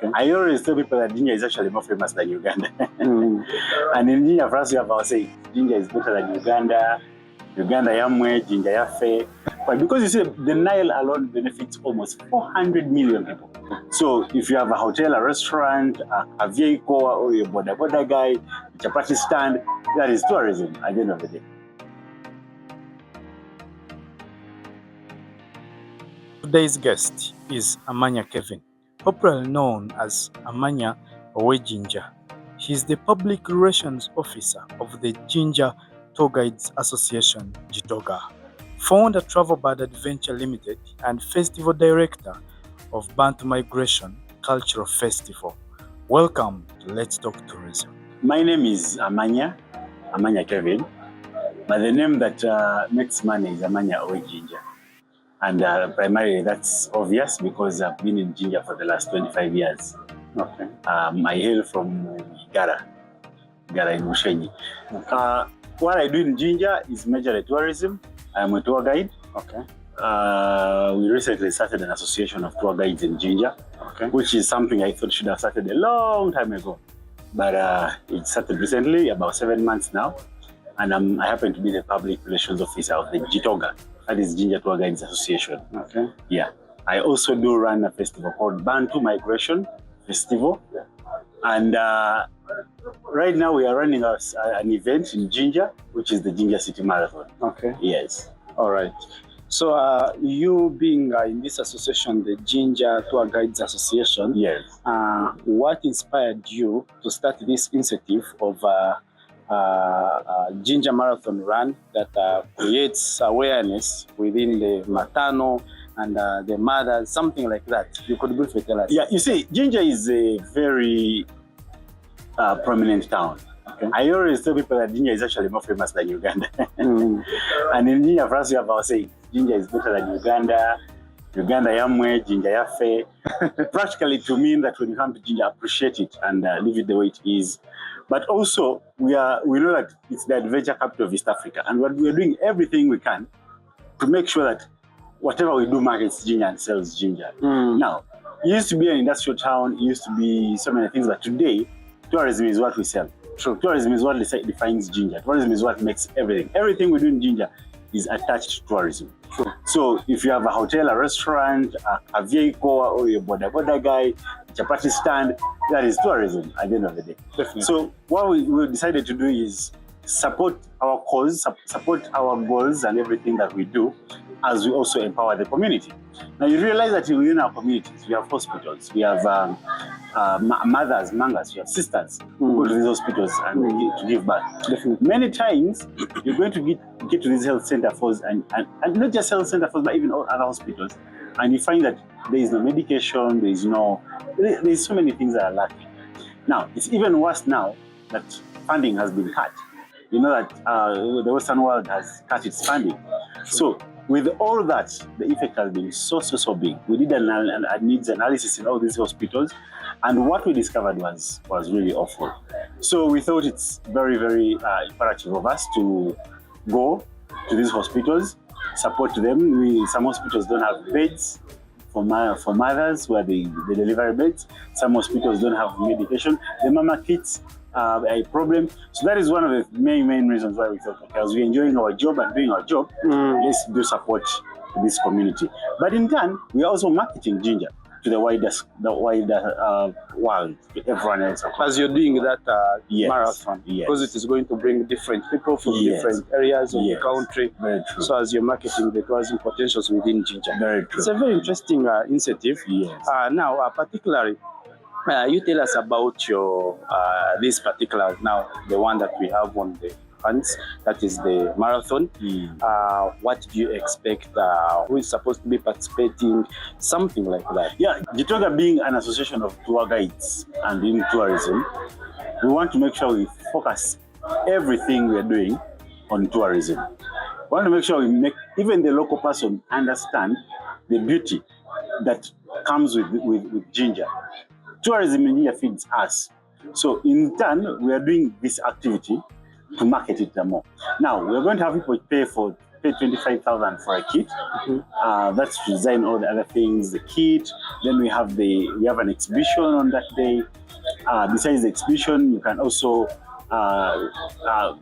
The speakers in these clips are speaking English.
Okay. I always tell people that Jinja is actually more famous than Uganda. And in Jinja, for us, we have our say, Jinja is better than Uganda. Uganda yamwe, Jinja yafe. But because you see, the Nile alone benefits almost 400 million people. So if you have a hotel, a restaurant, a vehicle, or a boda guy, a chapati stand, that is tourism at the end of the day. Today's guest is Amanya Kevin, popularly known as Amanya Owe Jinja. She is the Public Relations Officer of the Jinja Tour Guides Association, Jitoga, founder Travel Bad Adventure Limited, and Festival Director of Bantu Migration Cultural Festival. Welcome to Let's Talk Tourism. My name is Amanya Kevin, but the name that makes money is Amanya Owe Jinja. And primarily that's obvious because I've been in Jinja for the last 25 years. Okay. I hail from Gara in Mushenyi. Okay. What I do in Jinja is majorly tourism. I'm a tour guide. Okay. We recently started an association of tour guides in Jinja, okay, which is something I thought should have started a long time ago. But it started recently, about 7 months now. And I happen to be the Public Relations Officer of the Jitoga. That is Jinja Tour Guides Association. Okay. Yeah. I also do run a festival called Bantu Migration Festival. And right now we are running an event in Jinja, which is the Jinja City Marathon. Okay. Yes. All right. So you being in this association, the Jinja Tour Guides Association, yes. What inspired you to start this initiative of Jinja Marathon run that creates awareness within the maternal and the mothers, something like that? You could briefly tell us. Yeah, you see, Jinja is a very prominent town. Okay. I always tell people that Jinja is actually more famous than Uganda. And in Jinja, for us, we have our say, Jinja is better than Uganda. Uganda yamwe, Jinja yafe. Practically to mean that when you come to Jinja, appreciate it and leave it the way it is. But also, we know that it's the adventure capital of East Africa, and we're doing everything we can to make sure that whatever we do markets Jinja and sells Jinja. Now, it used to be an industrial town, it used to be so many things, but today, tourism is what we sell. True. Tourism is what defines Jinja. Tourism is what makes everything. Everything we do in Jinja is attached to tourism. True. So if you have a hotel, a restaurant, a vehicle, or a boda guy, chapati stand, that is tourism at the end of the day. Definitely. So what we decided to do is support our cause, support our goals and everything that we do, as we also empower the community. Now you realize that within our communities, we have hospitals, we have mothers, mangas, we have sisters who go to these hospitals and to give birth. Definitely. Many times, you're going to get to these health center falls and not just health center falls, but even all other hospitals, and you find that there is no medication, there's so many things that are lacking. Now, it's even worse now that funding has been cut. You know that the Western world has cut its funding. So with all that, the effect has been so big. We did a needs analysis in all these hospitals, and what we discovered was really awful. So we thought it's very, very imperative of us to go to these hospitals, support them. Some hospitals don't have beds for mothers where they deliver beds. Some hospitals don't have medication. The mama kits a problem. So that is one of the main reasons why we thought, okay, as we're enjoying our job and doing our job, let's do support to this community. But in turn, we are also marketing Jinja to the wider world, to everyone else. As you're doing that yes. marathon, yes. because it is going to bring different people from yes. different areas of yes. the country. Very true. So as you're marketing the tourism potentials within Jinja. Very true. It's a very interesting initiative. Yes. Now, particularly, you tell us about your this particular, now the one that we have on the hands, that is the marathon. What do you expect? Who is supposed to be participating? Something like that. Yeah, Jitoga being an association of tour guides and in tourism, we want to make sure we focus everything we are doing on tourism. We want to make sure we make even the local person understand the beauty that comes with Jinja. Tourism in Jinja feeds us. So in turn, we are doing this activity to market it more. Now, we're going to have people pay for pay 25,000 for a kit. That's to design all the other things, the kit. Then we have an exhibition on that day. Besides the exhibition, you can also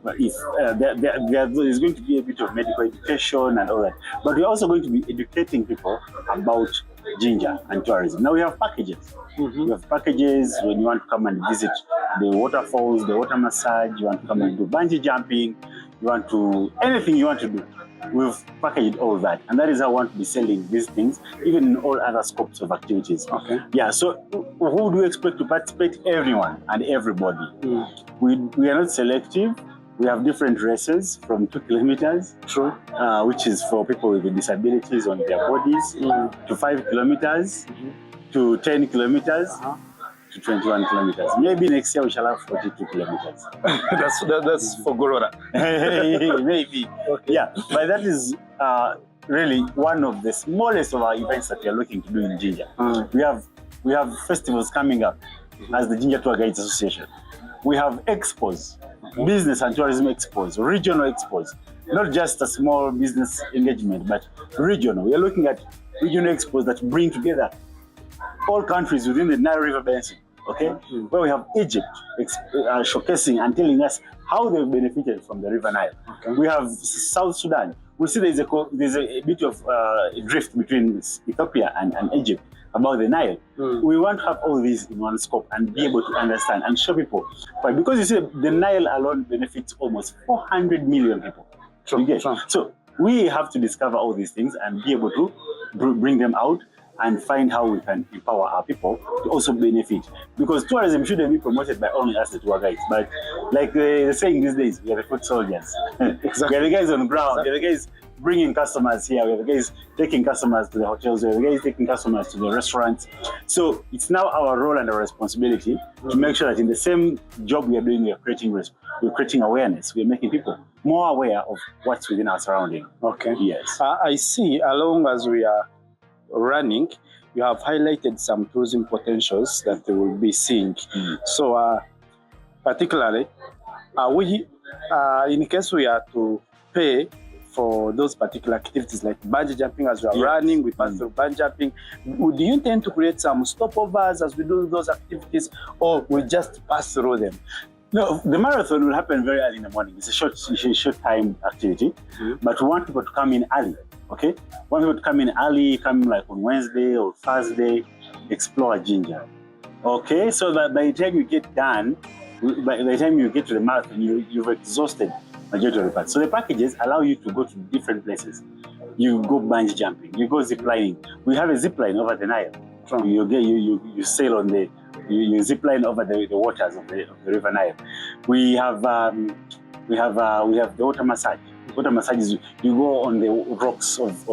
there's going to be a bit of medical education and all that. But we're also going to be educating people about Jinja and tourism. Now we have packages. We have packages when you want to come and visit the waterfalls, the water massage, you want to come and do bungee jumping, you want to, anything you want to do. We've packaged all that, and that is how I want to be selling these things, even in all other scopes of activities. Okay. Yeah, so who do you expect to participate? Everyone and everybody. We are not selective. We have different races from 2 kilometers, which is for people with disabilities on their bodies, to 5 kilometers, to 10 kilometers, to 21 kilometers. Maybe next year we shall have 42 kilometers. that's for Gorora. Maybe. Okay. Yeah, but that is really one of the smallest of our events that we are looking to do in Jinja. We have festivals coming up as the Jinja Tour Guides Association. We have expos, business and tourism expos, regional expos, not just a small business engagement, but regional. We are looking at regional expos that bring together all countries within the Nile River Basin, okay? Where we have Egypt showcasing and telling us how they've benefited from the River Nile. Okay. We have South Sudan. We see there's a bit of drift between Ethiopia and Egypt about the Nile. We want to have all these in one scope and be able to understand and show people. But because you see, the Nile alone benefits almost 400 million people. So we have to discover all these things and be able to bring them out and find how we can empower our people to also benefit. Because tourism shouldn't be promoted by only us, the tour guides, but like they're saying these days, we are the foot soldiers. Exactly. We are the guys on ground, we are the guys bringing customers here, we are the guys taking customers to the hotels, we are the guys taking customers to the restaurants. So it's now our role and our responsibility to make sure that in the same job we are doing, we're creating awareness, we're making people more aware of what's within our surrounding. Okay. Yes. I see, along as we are running, you have highlighted some tourism potentials that they will be seeing. So particularly, we in case we are to pay for those particular activities like bungee jumping, as we are running, we pass through bungee jumping. Do you intend to create some stopovers as we do those activities, or we just pass through them? No, the marathon will happen very early in the morning. It's a short time activity, but we want people to come in early. Okay, want people to come in early, come like on Wednesday or Thursday, explore Jinja. Okay, so that by the time you get done, by the time you get to the marathon, you've exhausted majority of the part. So the packages allow you to go to different places. You go bungee jumping, you go zip lining. We have a zip line over the Nile. You sail on you zip line over the waters of the River Nile. We have the water massage. Water massage is you go on the rocks of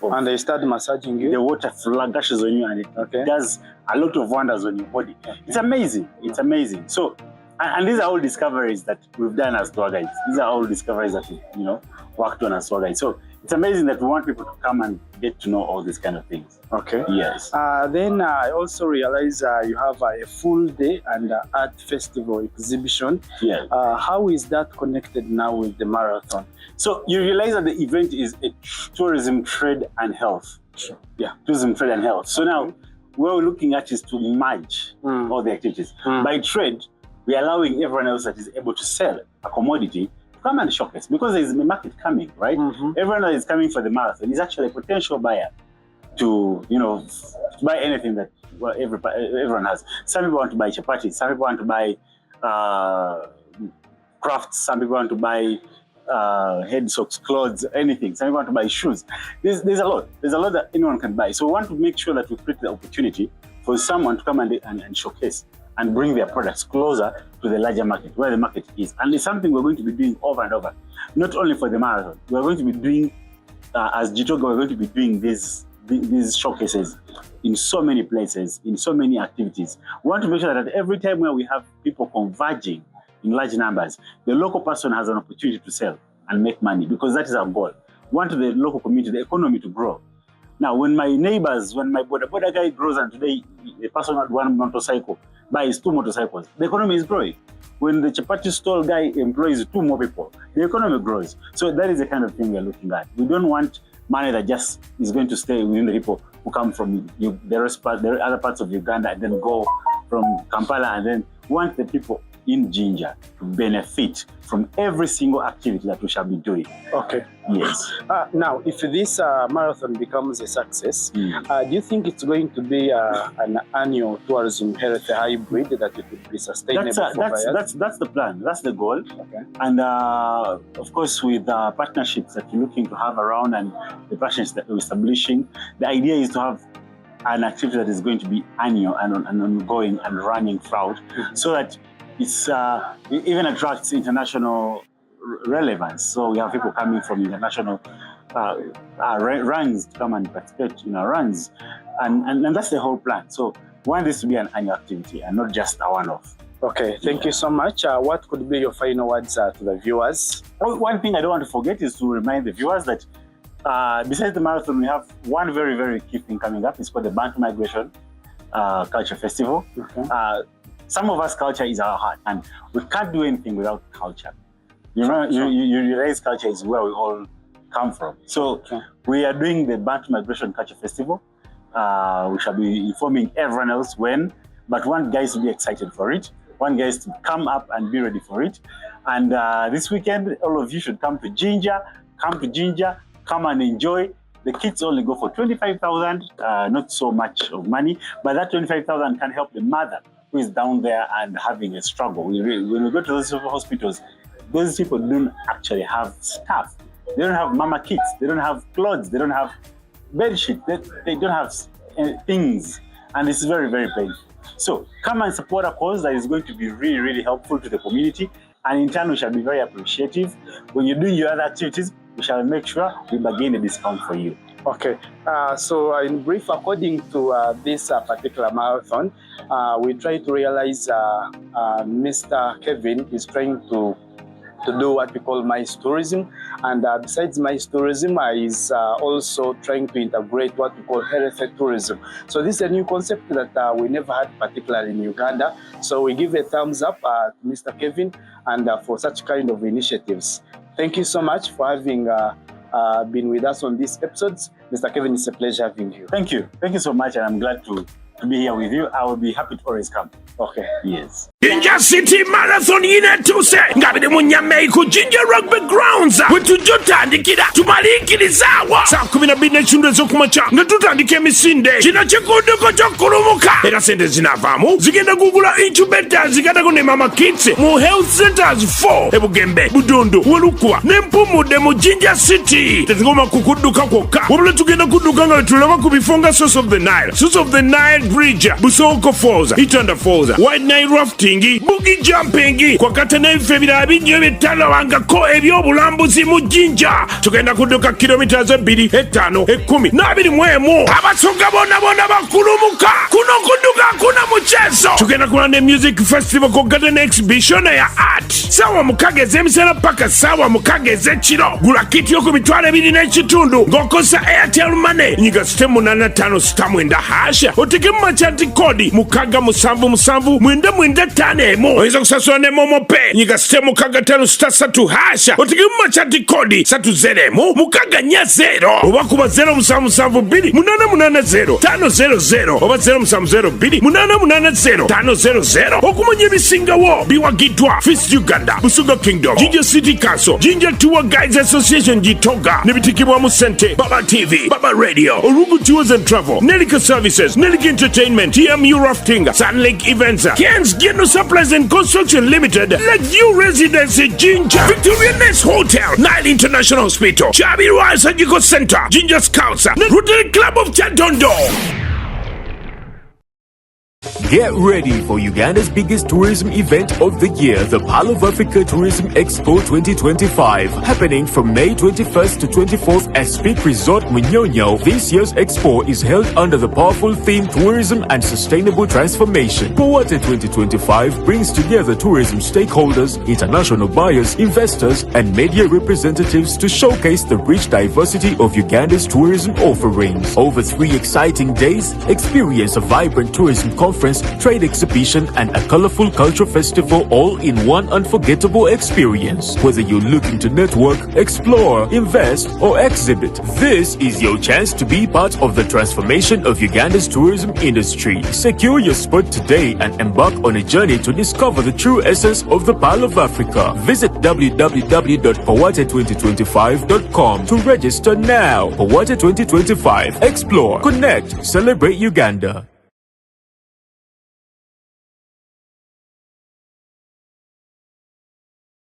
and they start massaging you. The water gushes on you and it does a lot of wonders on your body. It's amazing. It's amazing. So, and these are all discoveries that we've done as tour guides. These are all discoveries that we've worked on as tour guides. So it's amazing that we want people to come and get to know all these kind of things. Okay. Yes. Then I also realize you have a full day and art festival exhibition. Yeah. How is that connected now with the marathon? So you realize that the event is a tourism, trade and health. Sure. Yeah, tourism, trade and health. So now what we're looking at is to merge all the activities. By trade, we're allowing everyone else that is able to sell a commodity to come and showcase, because there's a market coming, right? Everyone that is coming for the marathon is actually a potential buyer to buy anything that everyone has. Some people want to buy chapatis, some people want to buy crafts, some people want to buy head socks, clothes, anything. Some people want to buy shoes. There's a lot. There's a lot that anyone can buy. So we want to make sure that we create the opportunity for someone to come and showcase and bring their products closer to the larger market, where the market is. And it's something we're going to be doing over and over, not only for the marathon. We're going to be doing, as Jitoga, we're going to be doing these showcases in so many places, in so many activities. We want to make sure that every time where we have people converging in large numbers, the local person has an opportunity to sell and make money, because that is our goal. We want the local community, the economy to grow. Now, when my neighbors, when my border guy grows and today a person had one motorcycle buys 2 motorcycles, the economy is growing. When the chapati stall guy employs 2 more people, the economy grows. So that is the kind of thing we're looking at. We don't want money that just is going to stay within the people who come from the other parts of Uganda and then go from Kampala, and then we want the people in Jinja to benefit from every single activity that we shall be doing. Okay. Yes. Now, if this marathon becomes a success, do you think it's going to be an annual tourism health hybrid that it would be sustainable that's the plan. That's the goal. Okay. And of course, with partnerships that you're looking to have around and the partnerships that we're establishing, the idea is to have an activity that is going to be annual and ongoing and running throughout, so that it's it even attracts international relevance. So we have people coming from international runs to come and participate in our runs, and that's the whole plan. So we want this to be an annual activity and not just a one-off. Okay, thank you so much. What could be your final words to the viewers? One thing I don't want to forget is to remind the viewers that besides the marathon, we have one very, very key thing coming up. It's called the Bantu Migration Culture Festival. Okay. Some of us, culture is our heart, and we can't do anything without culture. You realize culture is where we all come from. So we are doing the Bantu Migration Culture Festival. We shall be informing everyone else when, but one guy is to be excited for it. One guy is to come up and be ready for it. And this weekend, all of you should come to Jinja. Come to Jinja, come and enjoy. The kits only go for 25,000, not so much of money, but that 25,000 can help the mother who is down there and having a struggle. When we go to those hospitals, those people don't actually have staff. They don't have mama kits. They don't have clothes. They don't have bed sheet. They don't have things. And it's very, very painful. So come and support a cause that is going to be really, really helpful to the community. And in turn, we shall be very appreciative. When you're doing your other activities, we shall make sure we bargain a discount for you. Okay, so in brief, according to this particular marathon, we try to realize Mr. Kevin is trying to do what we call MICE tourism, and besides MICE tourism, is also trying to integrate what we call health tourism. So this is a new concept that we never had, particularly in Uganda. So we give a thumbs up to Mr. Kevin and for such kind of initiatives. Thank you so much for having been with us on these episodes. Mr. Kevin, it's a pleasure having you. Thank you. Thank you so much, and I'm glad to be here with you. I will be happy to always come. Okay. Yes. Jinja City Marathon inetuse ngabide munyame ku Jinja Rugby Grounds wetujotandikira tumalikirizawa saa 12 ez'okumakya nga tutandika emisinde kino kikuddeko ky'okulumuka era sente zinavaamu zigenda kugula incubators zigatako ne mama kids mu health centers 4 ebugembe budundu welukwa n'empumudde mu Jinja City tezigoma kukudduka kwokka wabula tugenda kudduka nga tulaba ku bifo nga Source of the Nile Bridge, Busowoko Falls, Itanda Falls, White Nile Rafting, Boogie Jumping, kwakata n'ebifo ebirala bingi ebyettalabangako ebyobulambuzi mu Jinja. Tugenda kudduka kilomita 2, 5, 10, n'abirimu. Abasoga bonna bakulumuka. Kuno kudduka kuna muchezo. Tugenda kuba ne music festival kwakata n'exhibition ya art. Sawa mukage ez'emisana paka sawa mukage ez'ekiro. Gula kiti y'oku mitwalo 2 n'ekitundu ng'okozesa Airtel Money. Nyiga *859*7# otege mu machanti kodi mukaga musanvu 995 oyinza kusasula ne Momo Pay. Nyiga *653# otege mu machanti kodi 30 mukaga 40 oba kuba 0772880500 oba 0702880500 okumanya ebisingawo biwagiddwa Fist Uganda, Busuga Kingdom, Jinja City Council, Jinja Tour Guides Association Gitoga nebitikibwa mu Sente, Baba TV, Baba Radio, Orugu Tours and Travel, Nelika Services, Nelika Entertainment, TMU Rafting, Sun Lake Events, Ken's General Supplies and Construction Limited, Lakeview Residency Jinja, Victoria Nest Hotel, Nile International Hospital, Chabi Royal Surgical Center, Jinja Scouts, Rotary Club of Chadondo. Get ready for Uganda's biggest tourism event of the year, the Pearl of Africa Tourism Expo 2025, happening from May 21st to 24th at Speak Resort Munyonyo. This year's expo is held under the powerful theme Tourism and Sustainable Transformation. Powate 2025 brings together tourism stakeholders, international buyers, investors, and media representatives to showcase the rich diversity of Uganda's tourism offerings. Over 3 exciting days, experience a vibrant tourism conference, trade exhibition, and a colorful culture festival all in one unforgettable experience. Whether you're looking to network, explore, invest, or exhibit, this is your chance to be part of the transformation of Uganda's tourism industry. Secure your spot today and embark on a journey to discover the true essence of the Pearl of Africa. Visit www.powate2025.com to register now. Powate 2025. Explore, connect, celebrate Uganda.